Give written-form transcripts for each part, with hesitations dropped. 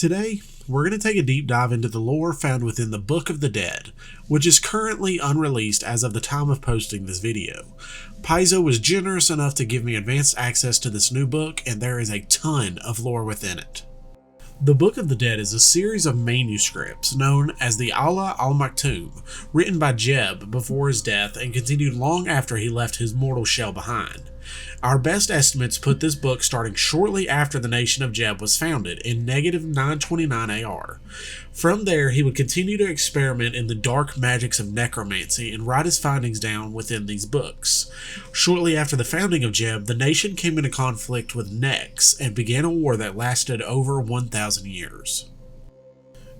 Today, we're going to take a deep dive into the lore found within the Book of the Dead, which is currently unreleased as of the time of posting this video. Paizo was generous enough to give me advanced access to this new book, and there is a ton of lore within it. The Book of the Dead is a series of manuscripts known as the Allah al-Maktoum, written by Jeb before his death and continued long after he left his mortal shell behind. Our best estimates put this book starting shortly after the nation of Jeb was founded in negative 929 AR. From there, he would continue to experiment in the dark magics of necromancy and write his findings down within these books. Shortly after the founding of Jeb, the nation came into conflict with Nex and began a war that lasted over 1,000 years.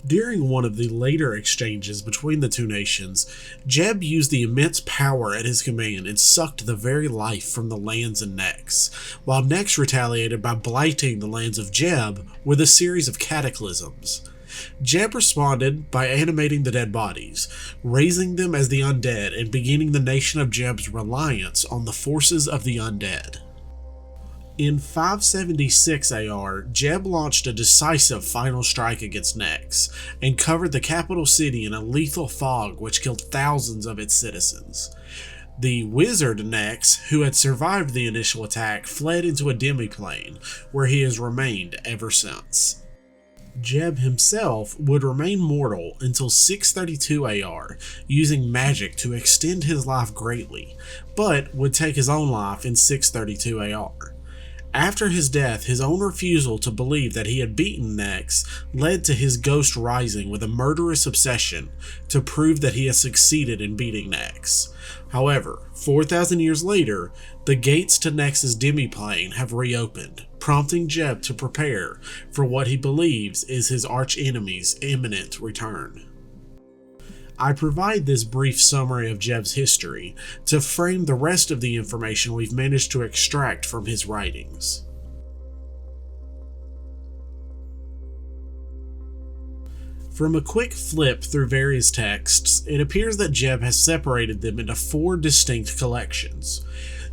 During one of the later exchanges between the two nations, Jeb used the immense power at his command and sucked the very life from the lands in Nex, while Nex retaliated by blighting the lands of Jeb with a series of cataclysms. Jeb responded by animating the dead bodies, raising them as the undead and beginning the nation of Jeb's reliance on the forces of the undead. In 576 AR, Jeb launched a decisive final strike against Nex, and covered the capital city in a lethal fog which killed thousands of its citizens. The wizard Nex, who had survived the initial attack, fled into a demiplane, where he has remained ever since. Jeb himself would remain mortal until 632 AR, using magic to extend his life greatly, but would take his own life in 632 AR. After his death, his own refusal to believe that he had beaten Nex led to his ghost rising with a murderous obsession to prove that he has succeeded in beating Nex. However, 4,000 years later, the gates to Nex's demiplane have reopened, prompting Jeb to prepare for what he believes is his archenemy's imminent return. I provide this brief summary of Jeb's history to frame the rest of the information we've managed to extract from his writings. From a quick flip through various texts, it appears that Jeb has separated them into 4 distinct collections.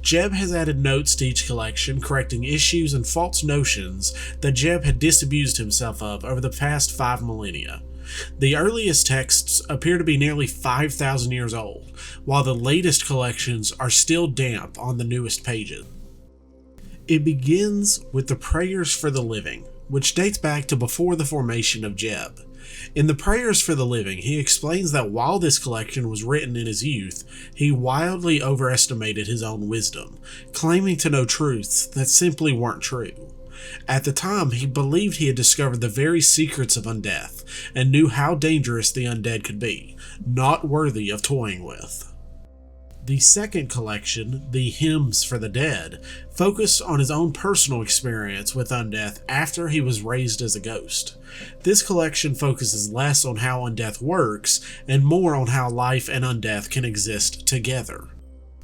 Jeb has added notes to each collection, correcting issues and false notions that Jeb had disabused himself of over the past 5 millennia. The earliest texts appear to be nearly 5,000 years old, while the latest collections are still damp on the newest pages. It begins with the Prayers for the Living, which dates back to before the formation of Jeb. In the Prayers for the Living, he explains that while this collection was written in his youth, he wildly overestimated his own wisdom, claiming to know truths that simply weren't true. At the time, he believed he had discovered the very secrets of Undeath, and knew how dangerous the undead could be, not worthy of toying with. The second collection, the Hymns for the Dead, focused on his own personal experience with Undeath after he was raised as a ghost. This collection focuses less on how Undeath works, and more on how life and Undeath can exist together.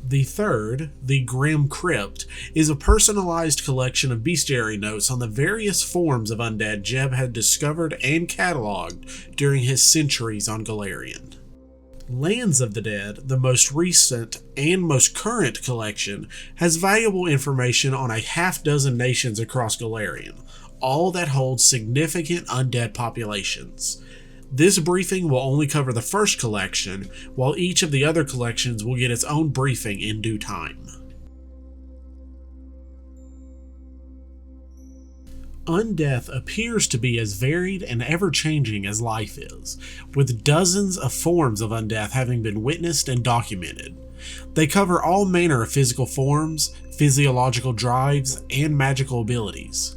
The third, the Grim Crypt, is a personalized collection of bestiary notes on the various forms of undead Jeb had discovered and cataloged during his centuries on Golarion. Lands of the Dead, the most recent and most current collection, has valuable information on a half-dozen nations across Golarion, all that hold significant undead populations. This briefing will only cover the first collection, while each of the other collections will get its own briefing in due time. Undeath appears to be as varied and ever-changing as life is, with dozens of forms of Undeath having been witnessed and documented. They cover all manner of physical forms, physiological drives, and magical abilities.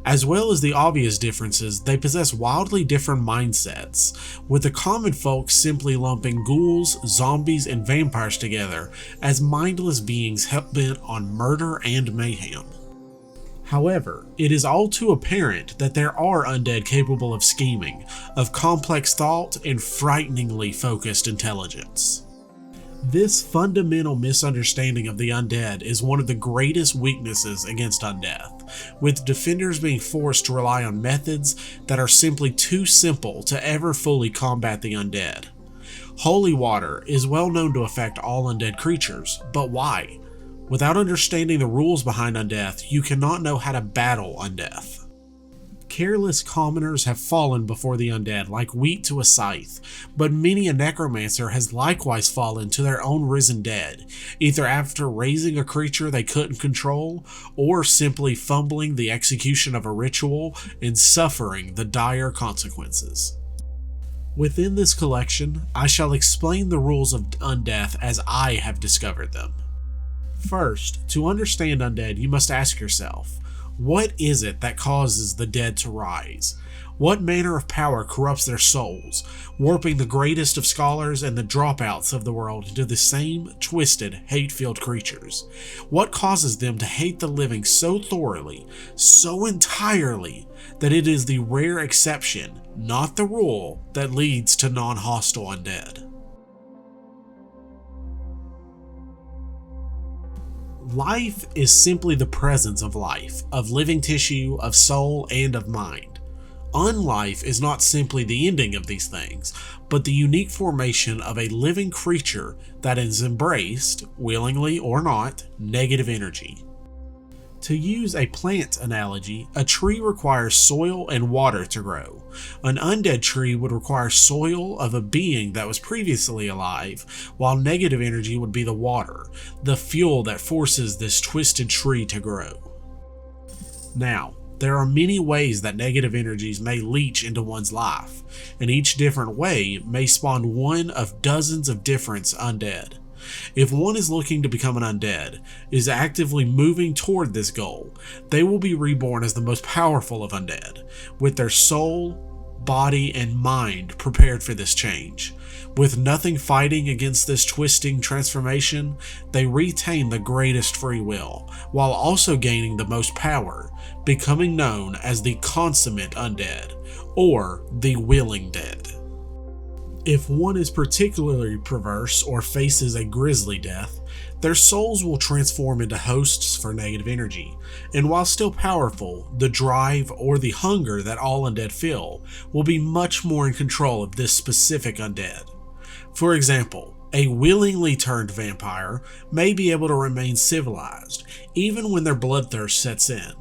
As well as the obvious differences, they possess wildly different mindsets, with the common folk simply lumping ghouls, zombies, and vampires together as mindless beings hell-bent on murder and mayhem. However, it is all too apparent that there are undead capable of scheming, of complex thought, and frighteningly focused intelligence. This fundamental misunderstanding of the undead is one of the greatest weaknesses against Undeath, with defenders being forced to rely on methods that are simply too simple to ever fully combat the undead. Holy water is well known to affect all undead creatures, but why? Without understanding the rules behind Undeath, you cannot know how to battle Undeath. Careless commoners have fallen before the undead like wheat to a scythe, but many a necromancer has likewise fallen to their own risen dead, either after raising a creature they couldn't control, or simply fumbling the execution of a ritual and suffering the dire consequences. Within this collection, I shall explain the rules of Undeath as I have discovered them. First, to understand Undead, you must ask yourself, what is it that causes the dead to rise? What manner of power corrupts their souls, warping the greatest of scholars and the dropouts of the world into the same twisted, hate-filled creatures? What causes them to hate the living so thoroughly, so entirely, that it is the rare exception, not the rule, that leads to non-hostile undead? Life is simply the presence of life, of living tissue, of soul, and of mind. Unlife is not simply the ending of these things, but the unique formation of a living creature that has embraced, willingly or not, negative energy. To use a plant analogy, a tree requires soil and water to grow. An undead tree would require soil of a being that was previously alive, while negative energy would be the water, the fuel that forces this twisted tree to grow. Now, there are many ways that negative energies may leach into one's life, and each different way may spawn one of dozens of different undead. If one is looking to become an undead, is actively moving toward this goal, they will be reborn as the most powerful of undead, with their soul, body, and mind prepared for this change. With nothing fighting against this twisting transformation, they retain the greatest free will, while also gaining the most power, becoming known as the consummate undead, or the willing dead. If one is particularly perverse or faces a grisly death, their souls will transform into hosts for negative energy, and while still powerful, the drive or the hunger that all undead feel will be much more in control of this specific undead. For example, a willingly turned vampire may be able to remain civilized, even when their bloodthirst sets in,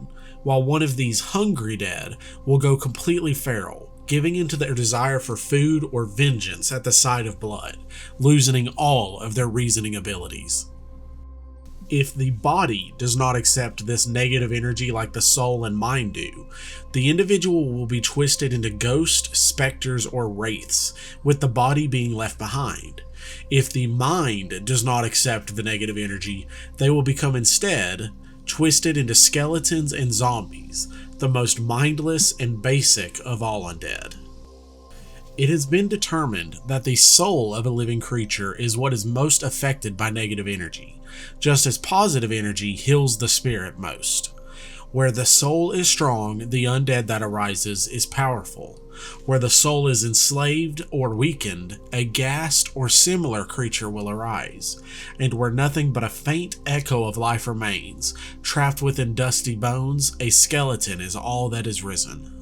while one of these hungry dead will go completely feral, giving into their desire for food or vengeance at the sight of blood, losing all of their reasoning abilities. If the body does not accept this negative energy like the soul and mind do, the individual will be twisted into ghosts, specters, or wraiths, with the body being left behind. If the mind does not accept the negative energy, they will become instead twisted into skeletons and zombies, the most mindless and basic of all undead. It has been determined that the soul of a living creature is what is most affected by negative energy, just as positive energy heals the spirit most. Where the soul is strong, the undead that arises is powerful. Where the soul is enslaved or weakened, a ghast or similar creature will arise. And where nothing but a faint echo of life remains, trapped within dusty bones, a skeleton is all that is risen.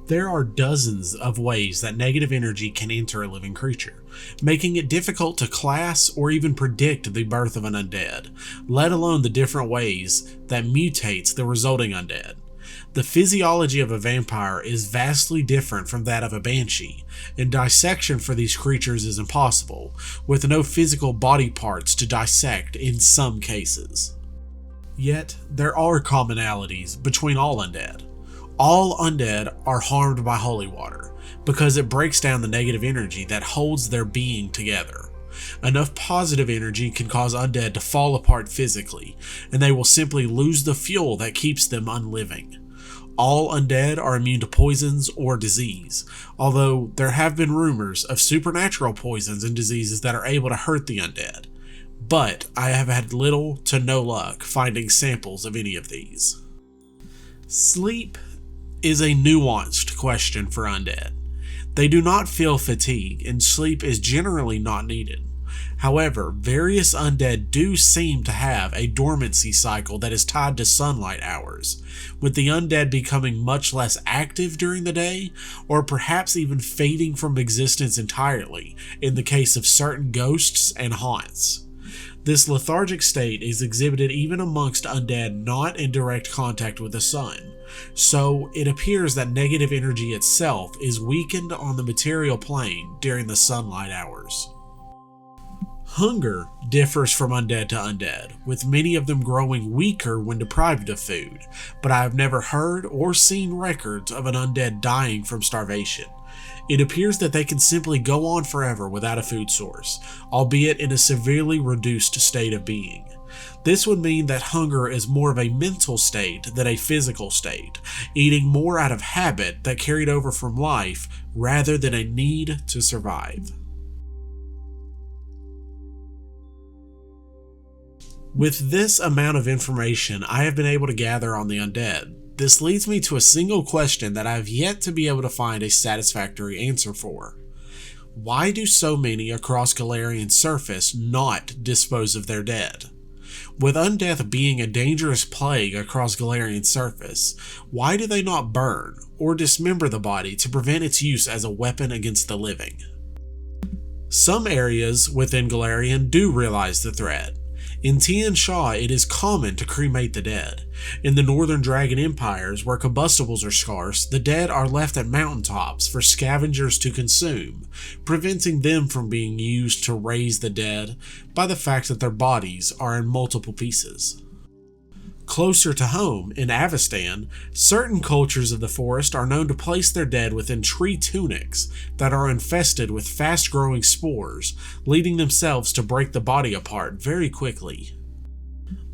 There are dozens of ways that negative energy can enter a living creature, making it difficult to class or even predict the birth of an undead, let alone the different ways that mutates the resulting undead. The physiology of a vampire is vastly different from that of a banshee, and dissection for these creatures is impossible, with no physical body parts to dissect in some cases. Yet, there are commonalities between all undead. All undead are harmed by holy water, because it breaks down the negative energy that holds their being together. Enough positive energy can cause undead to fall apart physically, and they will simply lose the fuel that keeps them unliving. All undead are immune to poisons or disease, although there have been rumors of supernatural poisons and diseases that are able to hurt the undead, but I have had little to no luck finding samples of any of these. Sleep is a nuanced question for undead. They do not feel fatigue, and sleep is generally not needed. However, various undead do seem to have a dormancy cycle that is tied to sunlight hours, with the undead becoming much less active during the day, or perhaps even fading from existence entirely in the case of certain ghosts and haunts. This lethargic state is exhibited even amongst undead not in direct contact with the sun, so it appears that negative energy itself is weakened on the material plane during the sunlight hours. Hunger differs from undead to undead, with many of them growing weaker when deprived of food, but I have never heard or seen records of an undead dying from starvation. It appears that they can simply go on forever without a food source, albeit in a severely reduced state of being. This would mean that hunger is more of a mental state than a physical state, eating more out of habit that carried over from life rather than a need to survive. With this amount of information I have been able to gather on the undead, this leads me to a single question that I have yet to be able to find a satisfactory answer for. Why do so many across Golarion's surface not dispose of their dead? With Undeath being a dangerous plague across Golarion's surface, why do they not burn or dismember the body to prevent its use as a weapon against the living? Some areas within Golarion do realize the threat. In Tian Sha, it is common to cremate the dead. In the Northern Dragon Empires, where combustibles are scarce, the dead are left at mountaintops for scavengers to consume, preventing them from being used to raise the dead by the fact that their bodies are in multiple pieces. Closer to home, in Avestan, certain cultures of the forest are known to place their dead within tree tunics that are infested with fast-growing spores, leading themselves to break the body apart very quickly.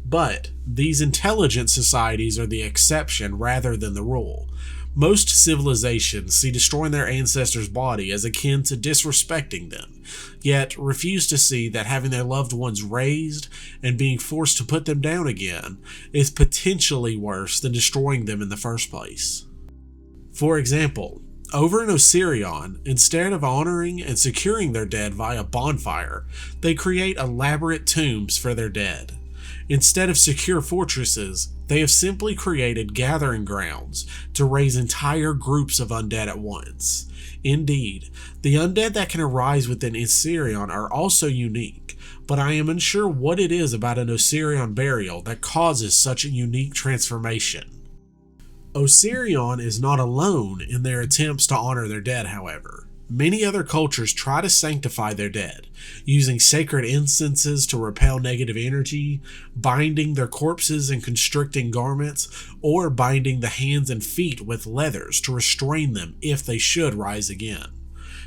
But these intelligent societies are the exception rather than the rule. Most civilizations see destroying their ancestors' body as akin to disrespecting them, yet refuse to see that having their loved ones raised and being forced to put them down again is potentially worse than destroying them in the first place. For example, over in Osirion, instead of honoring and securing their dead via bonfire, they create elaborate tombs for their dead. Instead of secure fortresses, they have simply created gathering grounds to raise entire groups of undead at once. Indeed, the undead that can arise within Osirion are also unique, but I am unsure what it is about an Osirion burial that causes such a unique transformation. Osirion is not alone in their attempts to honor their dead, however. Many other cultures try to sanctify their dead, using sacred incenses to repel negative energy, binding their corpses in constricting garments, or binding the hands and feet with leathers to restrain them if they should rise again.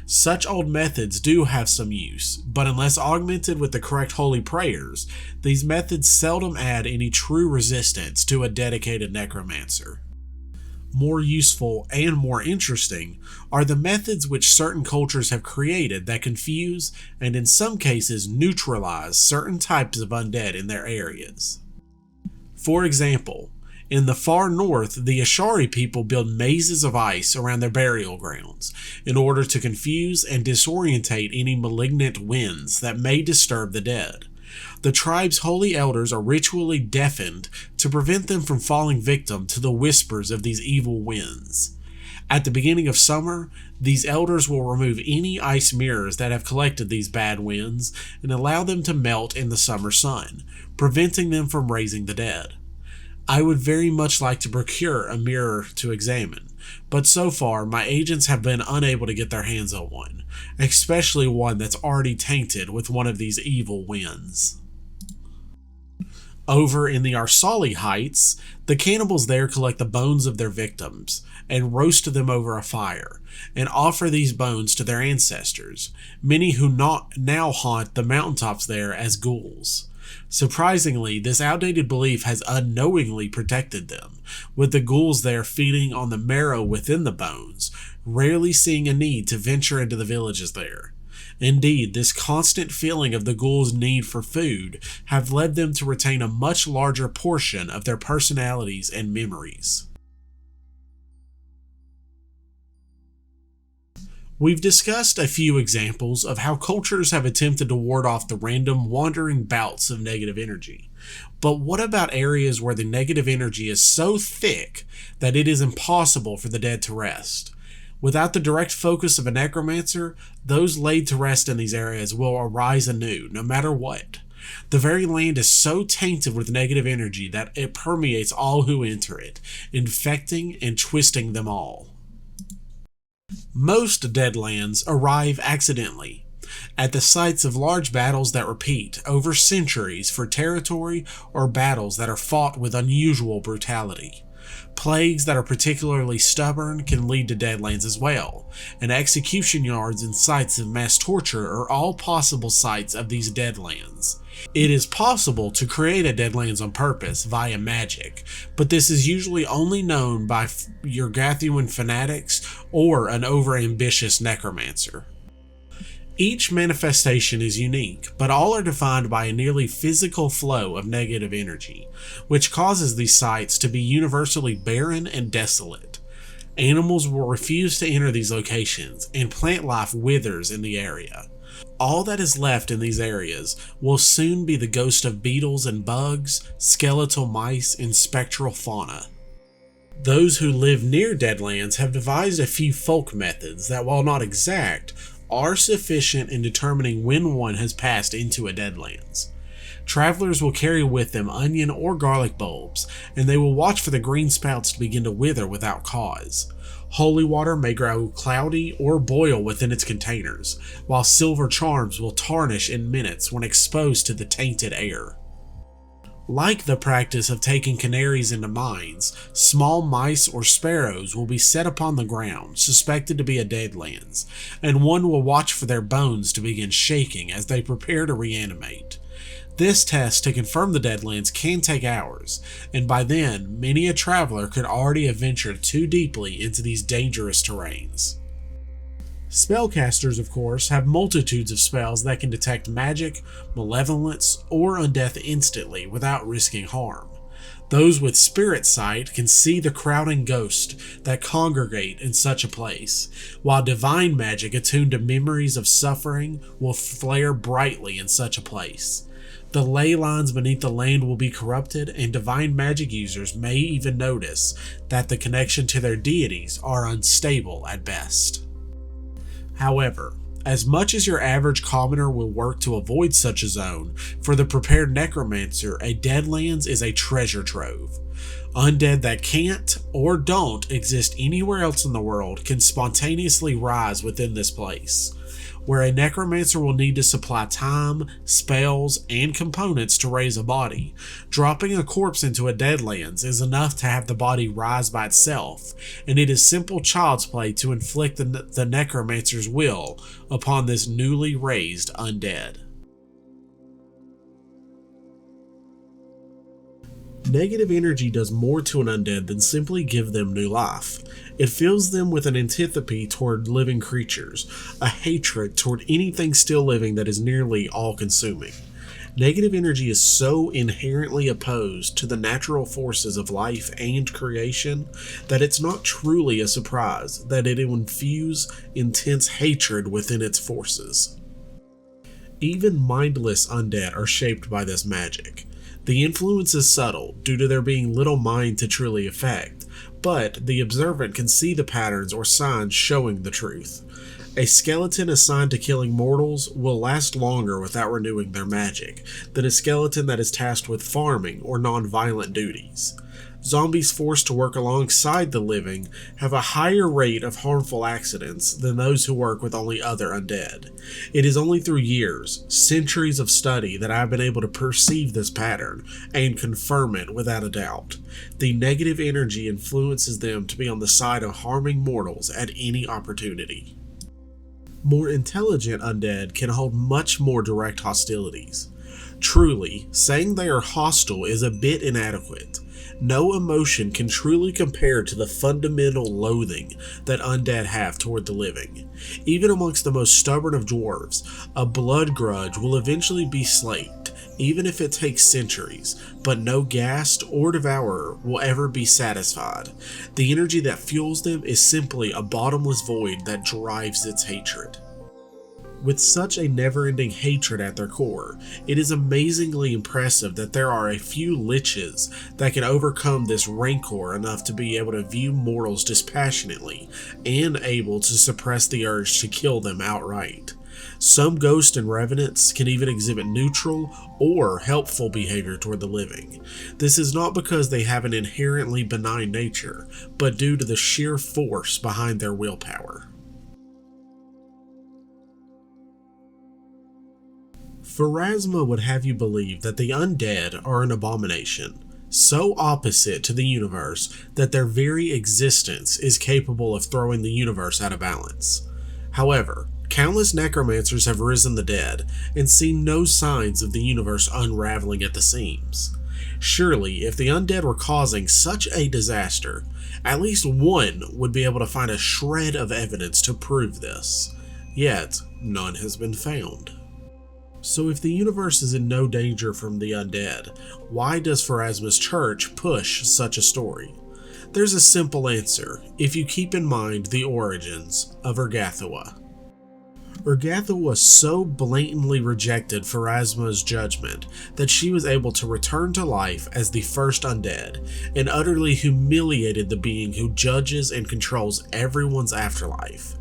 Such old methods do have some use, but unless augmented with the correct holy prayers, these methods seldom add any true resistance to a dedicated necromancer. More useful and more interesting are the methods which certain cultures have created that confuse and in some cases neutralize certain types of undead in their areas. For example, in the far north, the Ashari people build mazes of ice around their burial grounds in order to confuse and disorientate any malignant winds that may disturb the dead. The tribe's holy elders are ritually deafened to prevent them from falling victim to the whispers of these evil winds. At the beginning of summer, these elders will remove any ice mirrors that have collected these bad winds and allow them to melt in the summer sun, preventing them from raising the dead. I would very much like to procure a mirror to examine, but so far my agents have been unable to get their hands on one, especially one that's already tainted with one of these evil winds. Over in the Arsali Heights, the cannibals there collect the bones of their victims and roast them over a fire, and offer these bones to their ancestors, many who now haunt the mountaintops there as ghouls. Surprisingly, this outdated belief has unknowingly protected them, with the ghouls there feeding on the marrow within the bones, rarely seeing a need to venture into the villages there. Indeed, this constant feeling of the ghouls' need for food have led them to retain a much larger portion of their personalities and memories. We've discussed a few examples of how cultures have attempted to ward off the random wandering bouts of negative energy. But what about areas where the negative energy is so thick that it is impossible for the dead to rest? Without the direct focus of a necromancer, those laid to rest in these areas will arise anew, no matter what. The very land is so tainted with negative energy that it permeates all who enter it, infecting and twisting them all. Most Deadlands arrive accidentally, at the sites of large battles that repeat over centuries for territory or battles that are fought with unusual brutality. Plagues that are particularly stubborn can lead to Deadlands as well, and execution yards and sites of mass torture are all possible sites of these Deadlands. It is possible to create a Deadlands on purpose via magic, but this is usually only known by your Gathuan fanatics or an overambitious necromancer. Each manifestation is unique, but all are defined by a nearly physical flow of negative energy, which causes these sites to be universally barren and desolate. Animals will refuse to enter these locations, and plant life withers in the area. All that is left in these areas will soon be the ghost of beetles and bugs, skeletal mice, and spectral fauna. Those who live near Deadlands have devised a few folk methods that, while not exact, are sufficient in determining when one has passed into a Deadlands. Travelers will carry with them onion or garlic bulbs, and they will watch for the green sprouts to begin to wither without cause. Holy water may grow cloudy or boil within its containers, while silver charms will tarnish in minutes when exposed to the tainted air. Like the practice of taking canaries into mines, small mice or sparrows will be set upon the ground, suspected to be a Deadlands, and one will watch for their bones to begin shaking as they prepare to reanimate. This test to confirm the Deadlands can take hours, and by then, many a traveler could already have ventured too deeply into these dangerous terrains. Spellcasters, of course, have multitudes of spells that can detect magic, malevolence, or undeath instantly without risking harm. Those with spirit sight can see the crowding ghosts that congregate in such a place, while divine magic attuned to memories of suffering will flare brightly in such a place. The ley lines beneath the land will be corrupted, and divine magic users may even notice that the connection to their deities are unstable at best. However, as much as your average commoner will work to avoid such a zone, for the prepared necromancer, a Deadlands is a treasure trove. Undead that can't or don't exist anywhere else in the world can spontaneously rise within this place, where a necromancer will need to supply time, spells, and components to raise a body. Dropping a corpse into a Deadlands is enough to have the body rise by itself, and it is simple child's play to inflict the necromancer's will upon this newly raised undead. Negative energy does more to an undead than simply give them new life. It fills them with an antipathy toward living creatures, a hatred toward anything still living that is nearly all-consuming. Negative energy is so inherently opposed to the natural forces of life and creation that it's not truly a surprise that it will infuse intense hatred within its forces. Even mindless undead are shaped by this magic. The influence is subtle due to there being little mind to truly affect, but the observant can see the patterns or signs showing the truth. A skeleton assigned to killing mortals will last longer without renewing their magic than a skeleton that is tasked with farming or non-violent duties. Zombies forced to work alongside the living have a higher rate of harmful accidents than those who work with only other undead. It is only through years, centuries of study that I have been able to perceive this pattern and confirm it without a doubt. The negative energy influences them to be on the side of harming mortals at any opportunity. More intelligent undead can hold much more direct hostilities. Truly, saying they are hostile is a bit inadequate. No emotion can truly compare to the fundamental loathing that undead have toward the living. Even amongst the most stubborn of dwarves, a blood grudge will eventually be slaked, even if it takes centuries, but no ghast or devourer will ever be satisfied. The energy that fuels them is simply a bottomless void that drives its hatred. With such a never-ending hatred at their core, it is amazingly impressive that there are a few liches that can overcome this rancor enough to be able to view mortals dispassionately and able to suppress the urge to kill them outright. Some ghosts and revenants can even exhibit neutral or helpful behavior toward the living. This is not because they have an inherently benign nature, but due to the sheer force behind their willpower. Pharasma would have you believe that the undead are an abomination, so opposite to the universe that their very existence is capable of throwing the universe out of balance. However, countless necromancers have risen the dead and seen no signs of the universe unraveling at the seams. Surely, if the undead were causing such a disaster, at least one would be able to find a shred of evidence to prove this. Yet, none has been found. So if the universe is in no danger from the undead, why does Pharasma's church push such a story? There's a simple answer, if you keep in mind the origins of Urgathawa. Urgathawa so blatantly rejected Pharasma's judgment that she was able to return to life as the first undead, and utterly humiliated the being who judges and controls everyone's afterlife.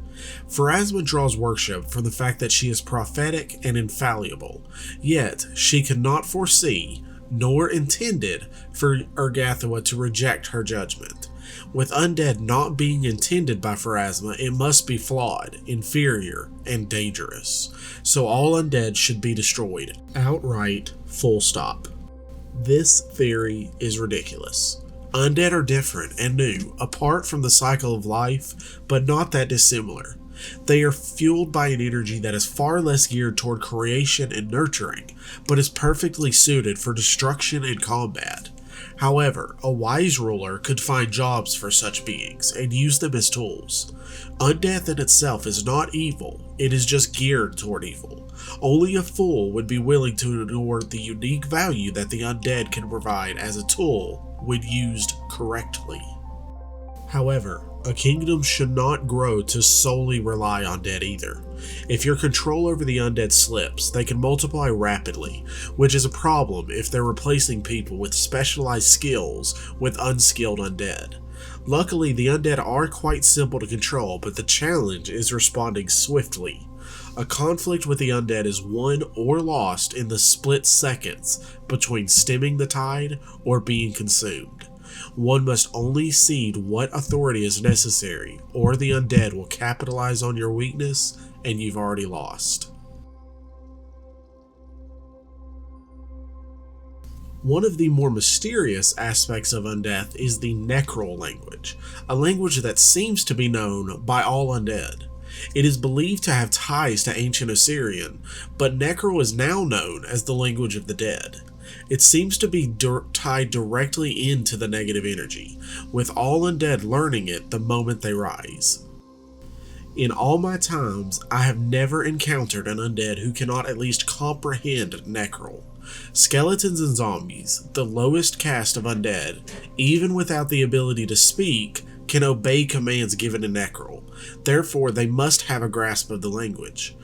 Pharasma draws worship from the fact that she is prophetic and infallible, yet she could not foresee, nor intended, for Urgathawa to reject her judgment. With undead not being intended by Pharasma, it must be flawed, inferior, and dangerous. So all undead should be destroyed, outright, full stop. This theory is ridiculous. Undead are different and new, apart from the cycle of life, but not that dissimilar. They are fueled by an energy that is far less geared toward creation and nurturing, but is perfectly suited for destruction and combat. However, a wise ruler could find jobs for such beings and use them as tools. Undeath in itself is not evil, it is just geared toward evil. Only a fool would be willing to ignore the unique value that the undead can provide as a tool when used correctly. However, a kingdom should not grow to solely rely on dead either. If your control over the undead slips, they can multiply rapidly, which is a problem if they're replacing people with specialized skills with unskilled undead. Luckily, the undead are quite simple to control, but the challenge is responding swiftly. A conflict with the undead is won or lost in the split seconds between stemming the tide or being consumed. One must only cede what authority is necessary, or the undead will capitalize on your weakness and you've already lost. One of the more mysterious aspects of Undeath is the Necril Language, a language that seems to be known by all undead. It is believed to have ties to ancient Assyrian, but Necril is now known as the language of the dead. It seems to be tied directly into the negative energy, with all undead learning it the moment they rise. In all my times, I have never encountered an undead who cannot at least comprehend Necril. Skeletons and zombies, the lowest caste of undead, even without the ability to speak, can obey commands given in Necril. Therefore, they must have a grasp of the language.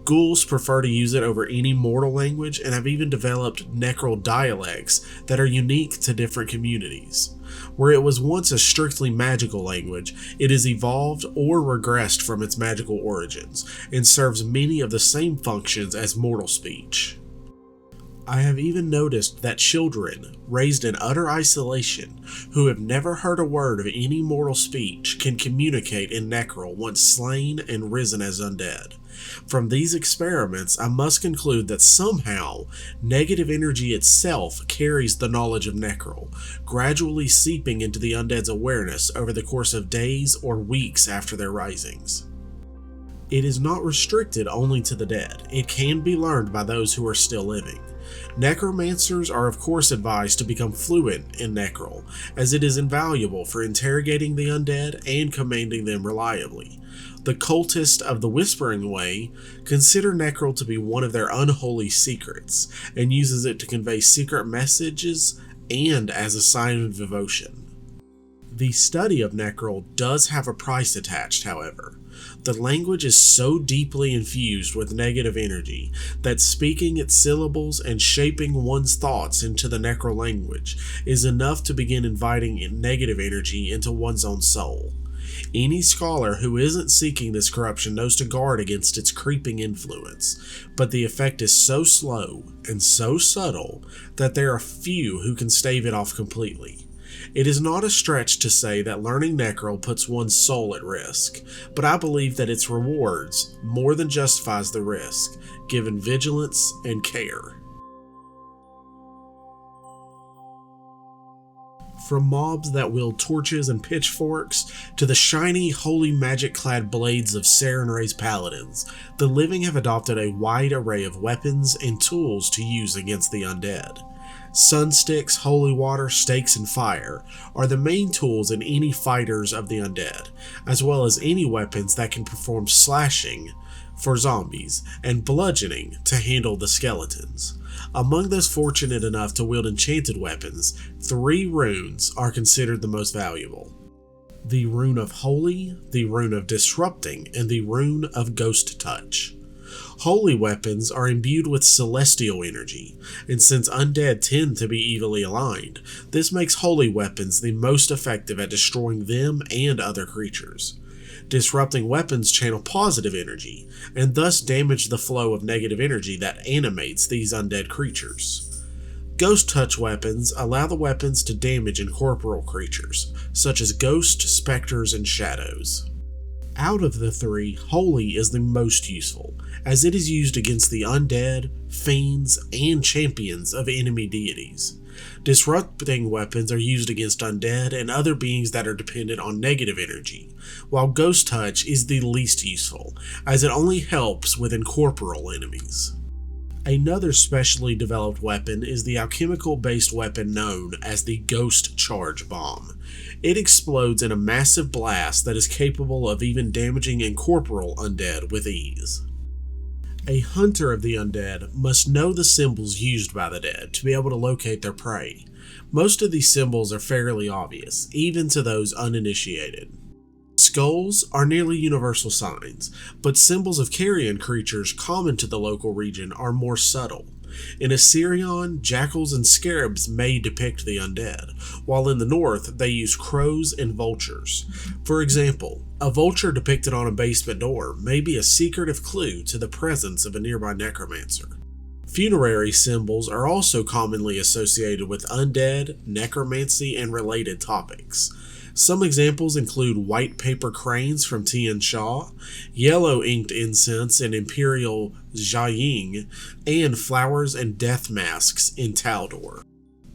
Ghouls prefer to use it over any mortal language and have even developed Necril dialects that are unique to different communities. Where it was once a strictly magical language, it has evolved or regressed from its magical origins, and serves many of the same functions as mortal speech. I have even noticed that children, raised in utter isolation, who have never heard a word of any mortal speech, can communicate in Necril once slain and risen as undead. From these experiments, I must conclude that somehow, negative energy itself carries the knowledge of Necril, gradually seeping into the undead's awareness over the course of days or weeks after their risings. It is not restricted only to the dead. It can be learned by those who are still living. Necromancers are of course advised to become fluent in Necril, as it is invaluable for interrogating the undead and commanding them reliably. The cultists of the Whispering Way consider Necril to be one of their unholy secrets, and uses it to convey secret messages and as a sign of devotion. The study of Necril does have a price attached, however. The language is so deeply infused with negative energy that speaking its syllables and shaping one's thoughts into the Necril language is enough to begin inviting negative energy into one's own soul. Any scholar who isn't seeking this corruption knows to guard against its creeping influence, but the effect is so slow and so subtle that there are few who can stave it off completely. It is not a stretch to say that learning Necril puts one's soul at risk, but I believe that its rewards more than justifies the risk, given vigilance and care. From mobs that wield torches and pitchforks to the shiny, holy magic-clad blades of Sarenrae's paladins, the living have adopted a wide array of weapons and tools to use against the undead. Sunsticks, holy water, stakes, and fire are the main tools in any fighters of the undead, as well as any weapons that can perform slashing for zombies and bludgeoning to handle the skeletons. Among those fortunate enough to wield enchanted weapons, 3 runes are considered the most valuable: the Rune of Holy, the Rune of Disrupting, and the Rune of Ghost Touch. Holy weapons are imbued with celestial energy, and since undead tend to be evilly aligned, this makes holy weapons the most effective at destroying them and other creatures. Disrupting weapons channel positive energy, and thus damage the flow of negative energy that animates these undead creatures. Ghost touch weapons allow the weapons to damage incorporeal creatures, such as ghosts, specters, and shadows. Out of the 3, Holy is the most useful, as it is used against the undead, fiends, and champions of enemy deities. Disrupting weapons are used against undead and other beings that are dependent on negative energy, while Ghost Touch is the least useful, as it only helps with incorporeal enemies. Another specially developed weapon is the alchemical-based weapon known as the Ghost Charge Bomb. It explodes in a massive blast that is capable of even damaging incorporeal undead with ease. A hunter of the undead must know the symbols used by the dead to be able to locate their prey. Most of these symbols are fairly obvious, even to those uninitiated. Skulls are nearly universal signs, but symbols of carrion creatures common to the local region are more subtle. In Assyrian, jackals and scarabs may depict the undead, while in the north they use crows and vultures. For example, a vulture depicted on a basement door may be a secretive clue to the presence of a nearby necromancer. Funerary symbols are also commonly associated with undead, necromancy, and related topics. Some examples include white paper cranes from Tian Sha, yellow inked incense in Imperial Jiaying, and flowers and death masks in Taldor.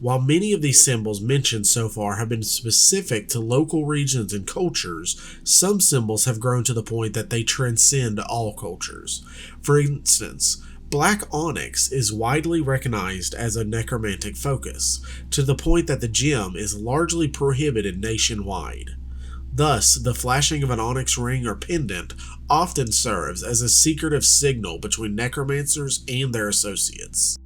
While many of these symbols mentioned so far have been specific to local regions and cultures, some symbols have grown to the point that they transcend all cultures. For instance, black onyx is widely recognized as a necromantic focus, to the point that the gem is largely prohibited nationwide. Thus, the flashing of an onyx ring or pendant often serves as a secretive signal between necromancers and their associates.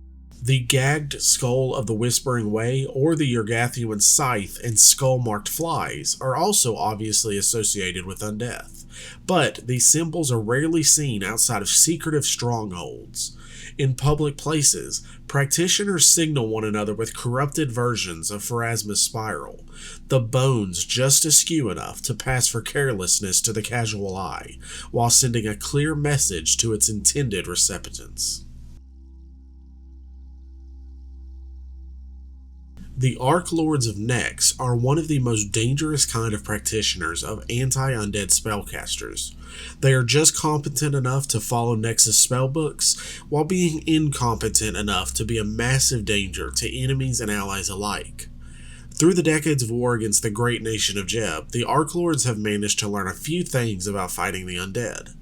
The gagged skull of the Whispering Way or the Urgathuan scythe and skull-marked flies are also obviously associated with Undeath, but these symbols are rarely seen outside of secretive strongholds. In public places, practitioners signal one another with corrupted versions of Pharasma's spiral, the bones just askew enough to pass for carelessness to the casual eye, while sending a clear message to its intended recipients. The Archlords of Nex are one of the most dangerous kind of practitioners of anti-undead spellcasters. They are just competent enough to follow Nex's spellbooks, while being incompetent enough to be a massive danger to enemies and allies alike. Through the decades of war against the great nation of Jeb, the Archlords have managed to learn a few things about fighting the undead.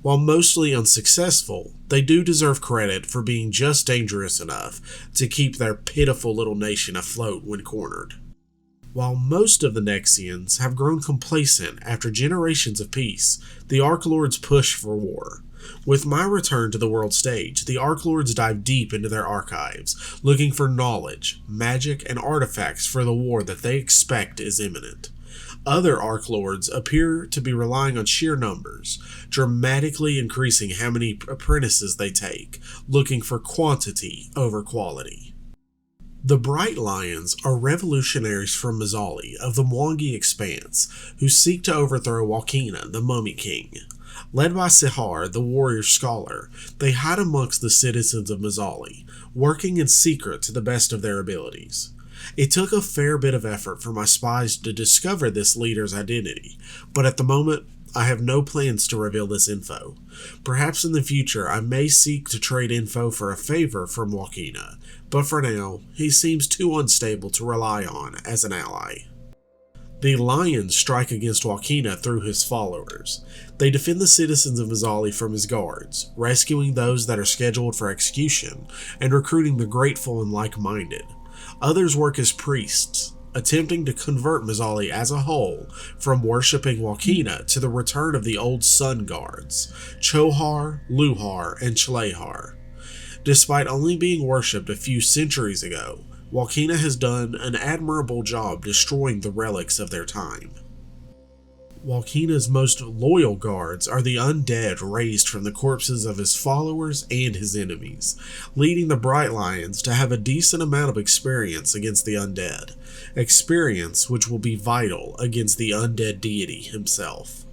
While mostly unsuccessful, they do deserve credit for being just dangerous enough to keep their pitiful little nation afloat when cornered. While most of the Nexians have grown complacent after generations of peace, the Archlords push for war. With my return to the world stage, the Archlords dive deep into their archives, looking for knowledge, magic, and artifacts for the war that they expect is imminent. Other Archlords appear to be relying on sheer numbers, dramatically increasing how many apprentices they take, looking for quantity over quality. The Bright Lions are revolutionaries from Mazzali of the Mwangi Expanse who seek to overthrow Wakina, the Mummy King. Led by Sihar, the warrior scholar, they hide amongst the citizens of Mazzali, working in secret to the best of their abilities. It took a fair bit of effort for my spies to discover this leader's identity, but at the moment, I have no plans to reveal this info. Perhaps in the future I may seek to trade info for a favor from Wakina, but for now, he seems too unstable to rely on as an ally. The Lions strike against Wakina through his followers. They defend the citizens of Mazzali from his guards, rescuing those that are scheduled for execution and recruiting the grateful and like-minded. Others work as priests, attempting to convert Mazzali as a whole from worshipping Wakina to the return of the old sun guards, Chohar, Luhar, and Chlehar. Despite only being worshipped a few centuries ago, Wakina has done an admirable job destroying the relics of their time. Wakina's most loyal guards are the undead raised from the corpses of his followers and his enemies, leading the Bright Lions to have a decent amount of experience against the undead, experience which will be vital against the undead deity himself.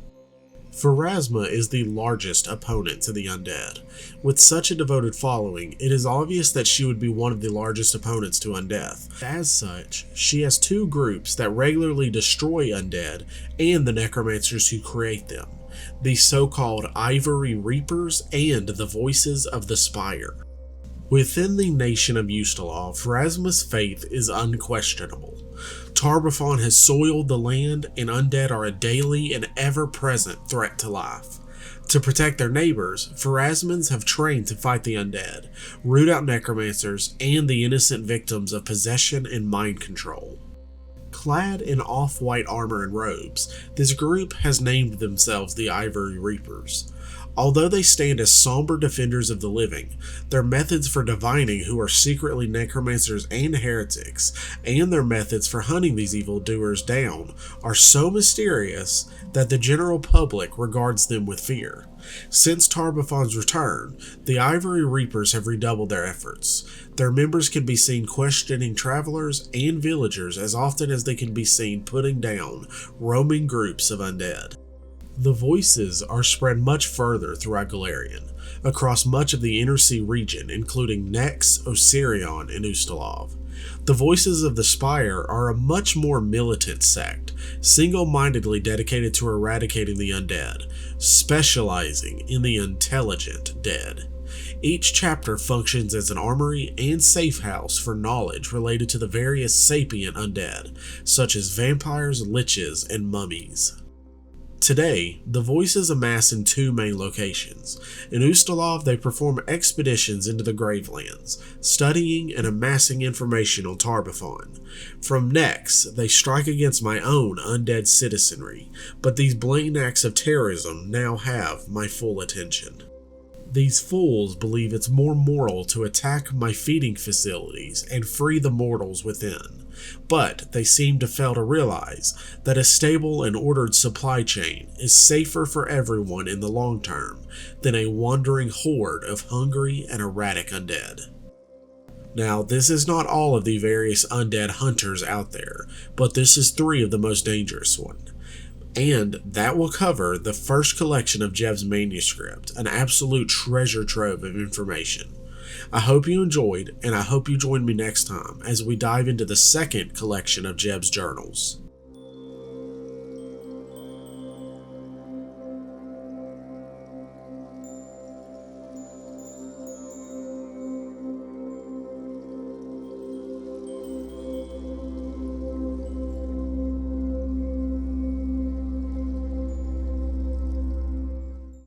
Pharasma is the largest opponent to the undead. With such a devoted following, it is obvious that she would be one of the largest opponents to Undeath. As such, she has two groups that regularly destroy undead and the necromancers who create them, the so-called Ivory Reapers and the Voices of the Spire. Within the nation of Ustalav, Pharasma's faith is unquestionable. Tar-Baphon has soiled the land, and undead are a daily and ever-present threat to life. To protect their neighbors, Pharasmans have trained to fight the undead, root out necromancers, and the innocent victims of possession and mind control. Clad in off-white armor and robes, this group has named themselves the Ivory Reapers. Although they stand as somber defenders of the living, their methods for divining who are secretly necromancers and heretics, and their methods for hunting these evildoers down, are so mysterious that the general public regards them with fear. Since Tar-Baphon's return, the Ivory Reapers have redoubled their efforts. Their members can be seen questioning travelers and villagers as often as they can be seen putting down roaming groups of undead. The Voices are spread much further throughout Golarion, across much of the Inner Sea region, including Nex, Osirion, and Ustalav. The Voices of the Spire are a much more militant sect, single-mindedly dedicated to eradicating the undead, specializing in the intelligent dead. Each chapter functions as an armory and safe house for knowledge related to the various sapient undead, such as vampires, liches, and mummies. Today, the Voices amass in two main locations. In Ustalav, they perform expeditions into the Gravelands, studying and amassing information on Tar-Baphon. From Nex, they strike against my own undead citizenry, but these blatant acts of terrorism now have my full attention. These fools believe it's more moral to attack my feeding facilities and free the mortals within. But they seem to fail to realize that a stable and ordered supply chain is safer for everyone in the long term than a wandering horde of hungry and erratic undead. Now, this is not all of the various undead hunters out there, but this is 3 of the most dangerous ones. And that will cover the first collection of Jeb's manuscript, an absolute treasure trove of information. I hope you enjoyed, and I hope you join me next time as we dive into the second collection of Jeb's journals.